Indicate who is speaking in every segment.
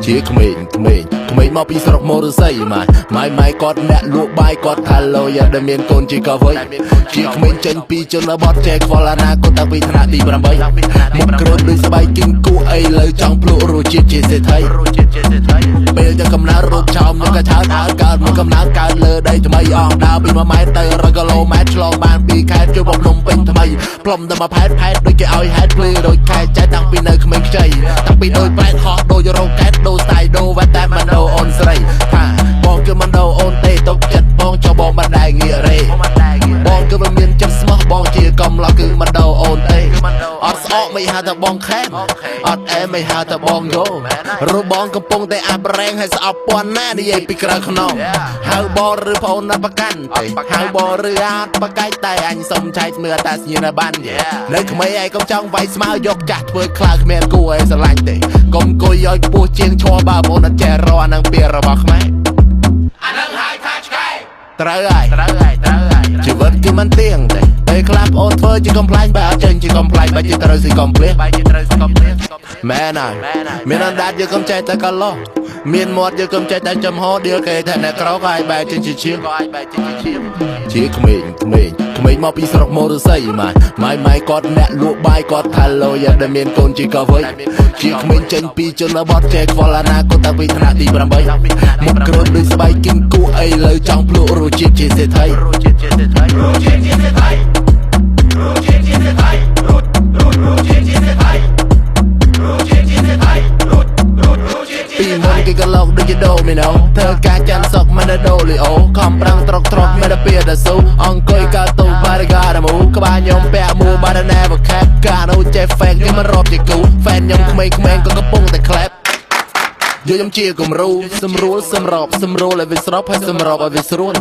Speaker 1: ជាក្មេងមកពីស្រុកមរស័យម៉ៃគាត់អ្នកលក់បាយគាត់ថាឡូយ៉ាដែលមានកូនជាកវ័យជាក្មេងចេញពីជនបទចែកខ្វល់អនាគតតាំងពីថ្នាក់ទី8មុខក្រើមដូចស្បែកគីងគូអីលើចង់ភ្លក់រសជាតិជាសេដ្ឋីពេលយកកំណើតរូបឆោមនឹងក៏ឆើតអើកើតមកកំណើតកើតលើដីថ្មីអស់ដើរពី1ម៉ែត្រទៅ100គីឡូម៉ែត្រឆ្លងបានពីខេត្តចូលមកភ្នំពេញថ្មីផ្លុំទៅមកផែតដូចគេឲ្យហេតុភ្លឺដូចខែចែកតាំងពីនៅក្មេងខ្ចីតាំងពីដូចប្រែតហោះដូចរោកែតដូចស្ទាយដូវ៉ាតែមិនដូអូនស្រីថាបងគឺមិនដូអូនទេຕົកចិត្តបងចោលបងមិនដែរងាករេបងគឺមិនមានចិត្តស្មោះបងជាកំឡោះគឺមិនដូអូនទេអត់ស្អកមិនហៅថាបងខែមអត់អែមិនហៅថាបងយោរូបបងកំពុងតែអាប់រែងឲ្យស្អប់ពាន់ណានិយាយពីក្រៅខ្នងហៅបងឬប្អូនណាត់ប្រកាន់ទេហៅបងឬអត់ប្រកែកតែអញសុំចែកមើលតាស្ញៀនបាននៅក្មេងឯងកុំចង់វាយស្មៅយកចាស់ធ្វើខ្លាគ្មានគួរឲ្យស្រឡាញ់ទេកុំគួយឲ្យខ្ពស់ជាងឈរបើបងអត់ចេះរកអានឹងពារបស់ខ្មែរអានឹងហៅថាឆ្កែត្រូវហើយជីវិតគឺមិនទៀងទេពេលខ្លះអូនធ្វើជាកំ pl ាញ់បើអត់ចេញជាកំ pl ាញ់បើជាត្រូវស៊ីកំ pl មែនហើយមានអណ្ដាតយកកំចេះតែកឡោះមានមាត់យកកំចេះតែចំហដៀលគេថាអ្នកក្រក៏ឲ្យបែកជាឈាមជាក្មេងមកពីស្រុកមរស័យម៉ៃគាត់អ្នកលក់បាយគាត់ថាឡូយ៉ាដែលមានកូនជាកវ័យជាក្មេងចេញពីជនបទចែកខ្វល់អនាគតតាំងពីថ្នាក់ទី8មុខក្រើមដូចស្បែកគីងគូអីលើចង់ភ្លក់រសជាតិជាសេដ្ឋីពីមុនគេក៏លោកដូចជាដូមីណូធ្វើការចាន់សុកមិនដូលីអូខំប្រាំងត្រកមិនដល់ពេលដល់ស៊ូអង្គុយកាទូបារីកាមូក្បាលខ្ញុំពាក់មួបារណែបខេបកានូចេះហ្វេកខ្ញុំមិនរាប់ជាគូហ្វេនខ្ញុំក្មេងក៏កំពុងតែក្លែបយកខ្ញុំជាគំរូសម្រួលឲ្យវាស្របហើយសម្របឲ្យវាស្រួល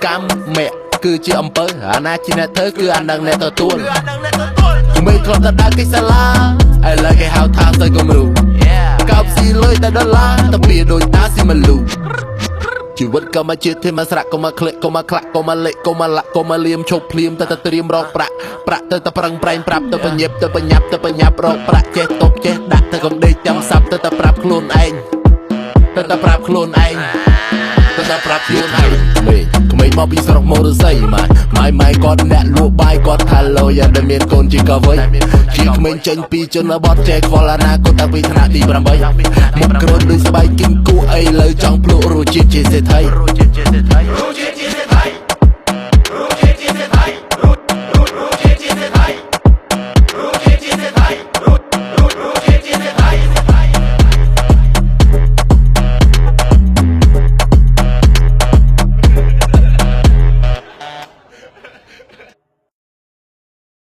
Speaker 1: កម្មមៈគឺជាអំពើអាណាជាអ្នកធ្វើគឺអានឹងអ្នកទទួលក្មេងខ្លះតែដើរកិច្ចសាលាឥឡូវគេហៅថាទៅគំរូកោបស៊ីលុយតែដុល្លារតែពីដូចតាស៊ីមលូជីវិតក៏មកជាធម្មស្រៈក៏មកក្លែកក៏មកក្លាក់ក៏មកលេក៏មកលាក់ក៏មកលៀមឈប់ភ្លាមទៅត្រៀមរកប្រាក់ទៅប្រឹងប្រែងប្រាប់ទៅបញ្ញាប់ទៅបញ្ញាប់រកប្រាក់ចេះຕົកចេះដាក់ទៅកំដេកចាំសាប់ទៅប្រាប់ខ្លួនឯងទៅប្រាប់ខ្លួនឯងក្មេងមកពីស្រុកមរស័យម៉ៃគាត់អ្នកលក់បាយគាត់ថាឡូយ៉ាដែលមានកូនជាកវ័យជាក្មេងចេញពីជនបទចែកខ្វល់អនាគតតាំងពីថ្នាក់ទី8មុខក្រើមដូចស្បែកគីងគូអីលើចង់ភ្លក់រសជាតិជាសេដ្ឋី